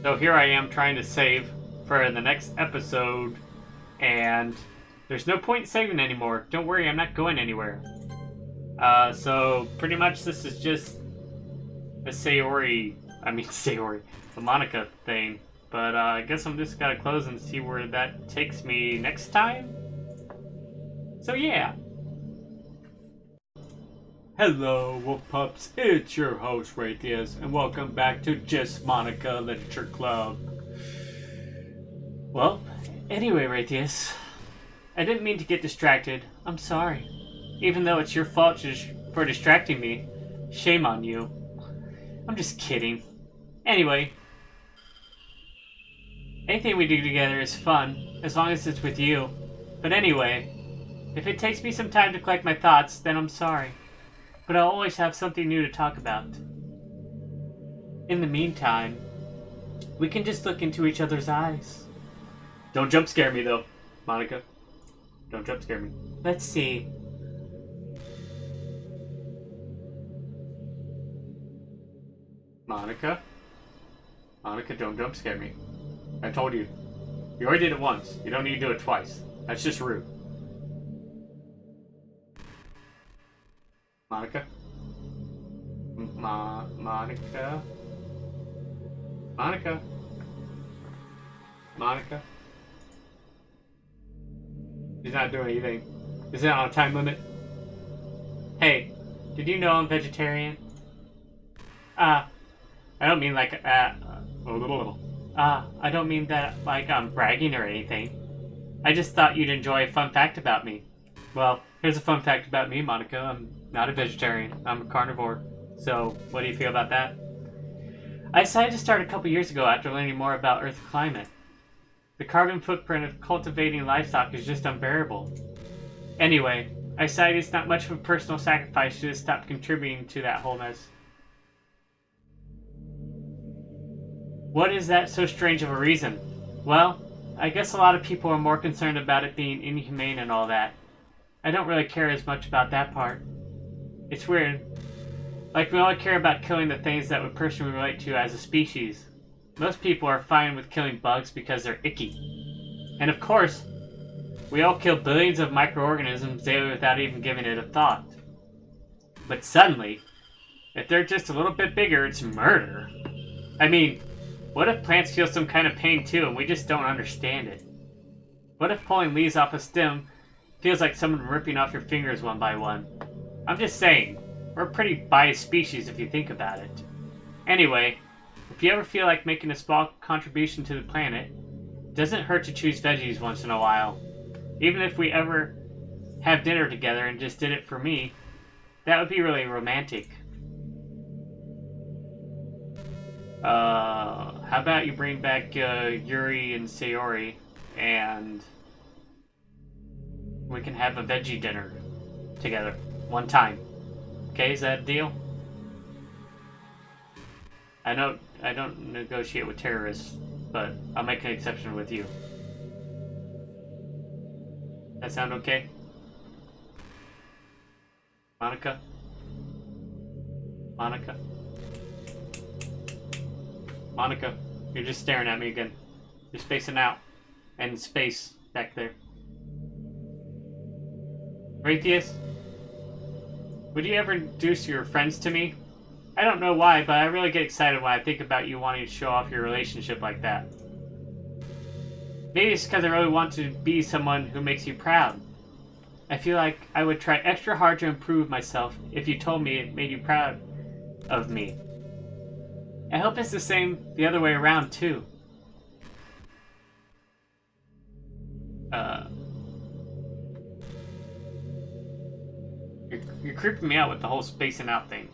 So here I am trying to save for the next episode, and there's no point saving anymore. Don't worry, I'm not going anywhere. So pretty much this is just the the Monika thing. But I guess I'm just gotta close and see where that takes me next time. So yeah. Hello, Wolf Pups. It's your host, Raytheus, and welcome back to Just Monika Literature Club. Well, anyway, Raytheus, I didn't mean to get distracted. I'm sorry. Even though it's your fault for distracting me, shame on you. I'm just kidding. Anyway, anything we do together is fun, as long as it's with you. But anyway, if it takes me some time to collect my thoughts, then I'm sorry. But I'll always have something new to talk about. In the meantime, we can just look into each other's eyes. Don't jump scare me though, Monika. Don't jump scare me. Let's see. Monika? Monika, don't jump scare me. I told you. You already did it once. You don't need to do it twice. That's just rude. Monika? Monika? Monika? Monika? She's not doing anything. Is it on a time limit? Hey, did you know I'm vegetarian? I don't mean like, I don't mean that like I'm bragging or anything. I just thought you'd enjoy a fun fact about me. Well, here's a fun fact about me, Monika. I'm not a vegetarian. I'm a carnivore. So, what do you feel about that? I decided to start a couple years ago after learning more about Earth's climate. The carbon footprint of cultivating livestock is just unbearable. Anyway, I decided it's not much of a personal sacrifice to just stop contributing to that whole mess. What is that so strange of a reason? Well, I guess a lot of people are more concerned about it being inhumane and all that. I don't really care as much about that part. It's weird. Like, we only care about killing the things that we personally relate to as a species. Most people are fine with killing bugs because they're icky. And of course, we all kill billions of microorganisms daily without even giving it a thought. But suddenly, if they're just a little bit bigger, it's murder. I mean, what if plants feel some kind of pain too and we just don't understand it? What if pulling leaves off a stem feels like someone ripping off your fingers one by one? I'm just saying, we're a pretty biased species if you think about it. Anyway, if you ever feel like making a small contribution to the planet, it doesn't hurt to choose veggies once in a while. Even if we ever have dinner together and just did it for me, that would be really romantic. How about you bring back Yuri and Sayori and we can have a veggie dinner together one time. Okay, is that a deal? I don't negotiate with terrorists, but I'll make an exception with you. That sound okay? Monika? Monika? Monika, you're just staring at me again. You're spacing out. And space back there. Raytheus? Would you ever introduce your friends to me? I don't know why, but I really get excited when I think about you wanting to show off your relationship like that. Maybe it's because I really want to be someone who makes you proud. I feel like I would try extra hard to improve myself if you told me it made you proud of me. I hope it's the same the other way around, too. You're creeping me out with the whole spacing out thing.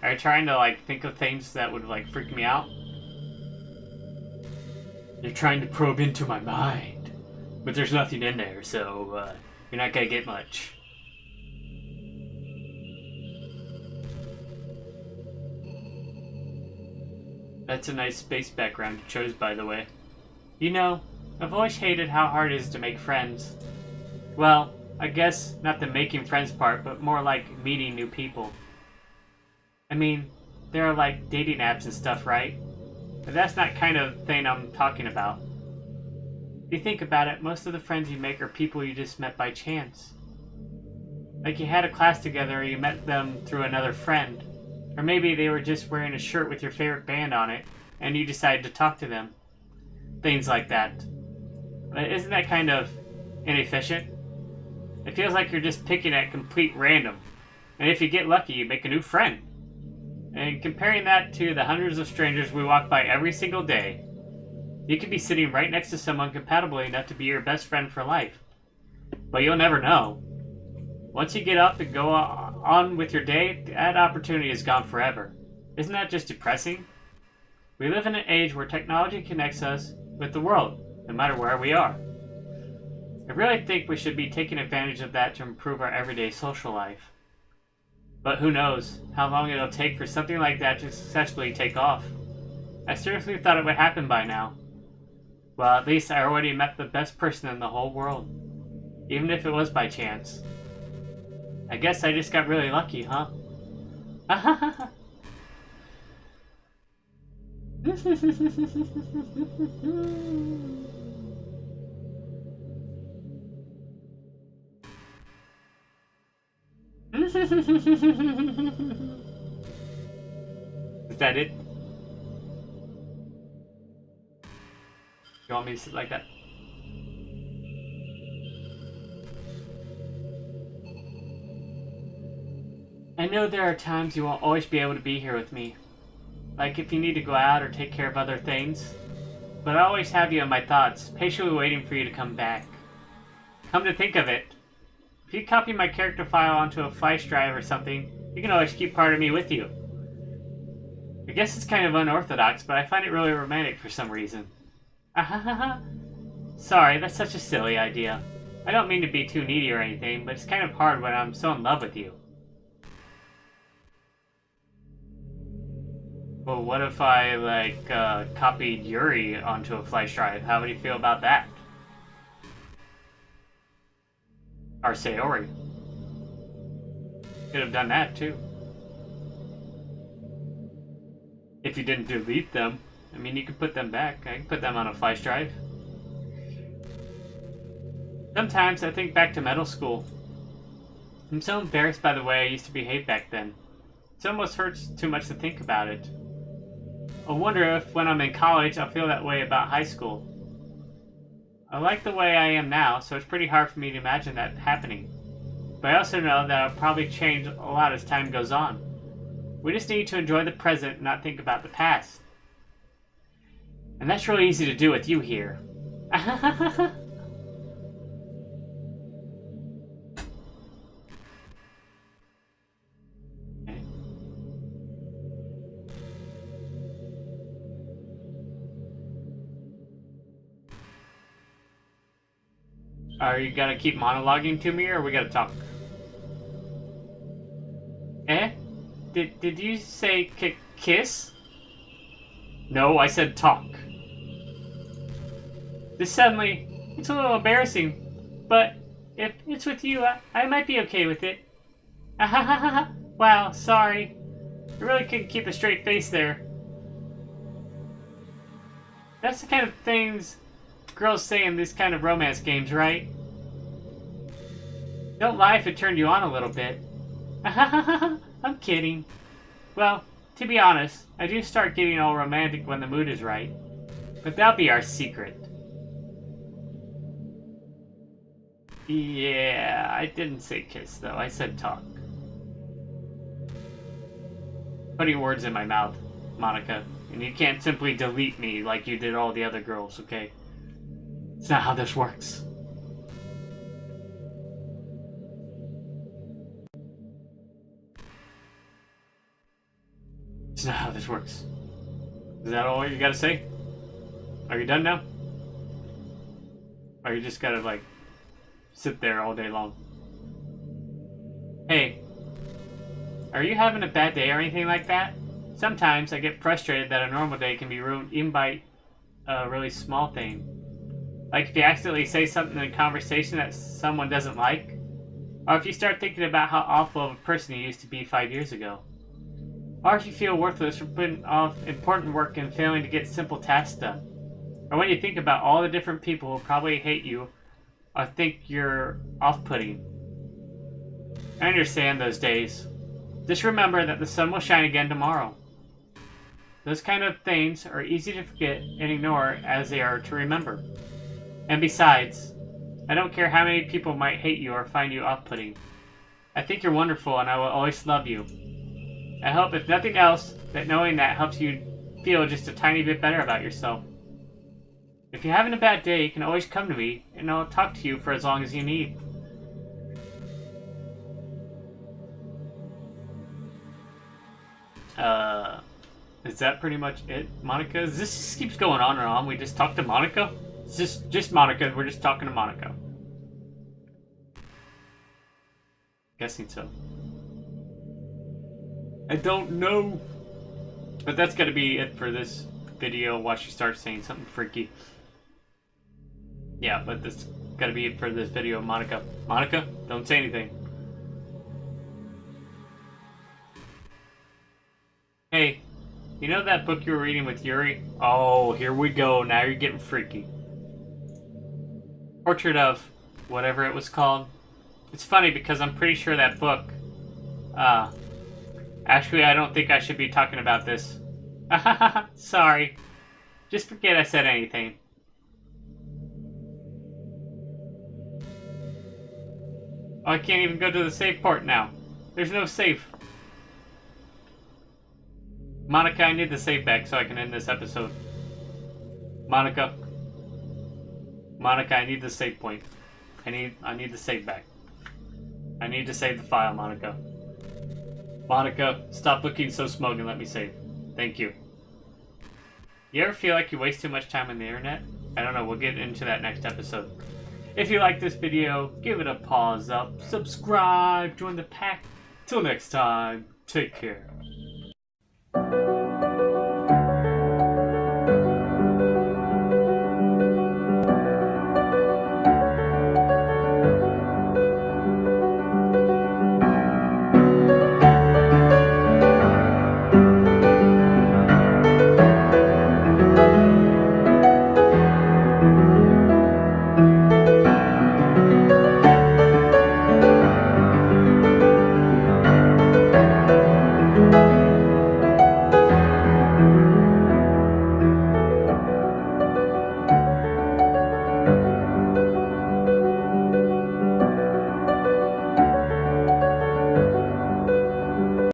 Are you trying to, like, think of things that would, like, freak me out? You're trying to probe into my mind. But there's nothing in there, so, you're not gonna get much. That's a nice space background you chose, by the way. You know, I've always hated how hard it is to make friends. Well, I guess not the making friends part, but more like meeting new people. I mean, there are like dating apps and stuff, right? But that's not kind of thing I'm talking about. If you think about it, most of the friends you make are people you just met by chance. Like you had a class together or you met them through another friend. Or maybe they were just wearing a shirt with your favorite band on it and you decided to talk to them. Things like that. But isn't that kind of inefficient? It feels like you're just picking at complete random. And if you get lucky, you make a new friend. And comparing that to the hundreds of strangers we walk by every single day, you could be sitting right next to someone compatible enough to be your best friend for life. But you'll never know. Once you get up and go on with your day, that opportunity is gone forever. Isn't that just depressing? We live in an age where technology connects us with the world, no matter where we are. I really think we should be taking advantage of that to improve our everyday social life. But who knows how long it'll take for something like that to successfully take off. I seriously thought it would happen by now. Well, at least I already met the best person in the whole world. Even if it was by chance. I guess I just got really lucky, huh? Is that it? You want me to sit like that? I know there are times you won't always be able to be here with me. Like if you need to go out or take care of other things. But I always have you in my thoughts, patiently waiting for you to come back. Come to think of it, if you copy my character file onto a flash drive or something, you can always keep part of me with you. I guess it's kind of unorthodox, but I find it really romantic for some reason. Sorry, that's such a silly idea. I don't mean to be too needy or anything, but it's kind of hard when I'm so in love with you. Well, what if I, copied Yuri onto a flash drive? How would you feel about that? Or Sayori. Could have done that, too. If you didn't delete them. I mean, you could put them back. I can put them on a flash drive. Sometimes I think back to middle school. I'm so embarrassed by the way I used to behave back then. It almost hurts too much to think about it. I wonder if when I'm in college I'll feel that way about high school. I like the way I am now, so it's pretty hard for me to imagine that happening. But I also know that I'll probably change a lot as time goes on. We just need to enjoy the present and not think about the past. And that's really easy to do with you here. Are you gonna keep monologuing to me, or we gotta talk? Eh? Did you say kiss? No, I said talk. This suddenly, it's a little embarrassing, but if it's with you, I might be okay with it. Wow, sorry. I really couldn't keep a straight face there. That's the kind of things girls say in these kind of romance games, right? Don't lie if it turned you on a little bit. I'm kidding. Well, to be honest, I do start getting all romantic when the mood is right. But that'll be our secret. Yeah, I didn't say kiss though, I said talk. Putting words in my mouth, Monika. And you can't simply delete me like you did all the other girls, okay? It's not how this works. It's not how this works. Is that all you gotta say? Are you done now? Or you just gotta, like, sit there all day long? Hey, are you having a bad day or anything like that? Sometimes I get frustrated that a normal day can be ruined even by a really small thing. Like if you accidentally say something in a conversation that someone doesn't like, or if you start thinking about how awful of a person you used to be 5 years ago. Or if you feel worthless for putting off important work and failing to get simple tasks done. Or when you think about all the different people who probably hate you or think you're off-putting. I understand those days. Just remember that the sun will shine again tomorrow. Those kind of things are easy to forget and ignore as they are to remember. And besides, I don't care how many people might hate you or find you off-putting. I think you're wonderful and I will always love you. I hope, if nothing else, that knowing that helps you feel just a tiny bit better about yourself. If you're having a bad day, you can always come to me, and I'll talk to you for as long as you need. Is that pretty much it, Monika? This just keeps going on and on. We just talked to Monika? It's just Monika. We're just talking to Monika. Guessing so. I don't know. But that's gotta be it for this video. Watch she starts saying something freaky. Yeah, but that's gotta be it for this video, Monika. Monika, don't say anything. Hey, you know that book you were reading with Yuri? Oh, here we go. Now you're getting freaky. Portrait of whatever it was called. It's funny because I'm pretty sure that book... Actually, I don't think I should be talking about this. Sorry. Just forget I said anything. Oh, I can't even go to the save port now. There's no save. Monika, I need the save back so I can end this episode. Monika. Monika, I need the save point. I need the save back. I need to save the file, Monika. Monika, stop looking so smug and let me save. Thank you. You ever feel like you waste too much time on the internet? I don't know, we'll get into that next episode. If you like this video, give it a paws up, subscribe, join the pack. Till next time, take care.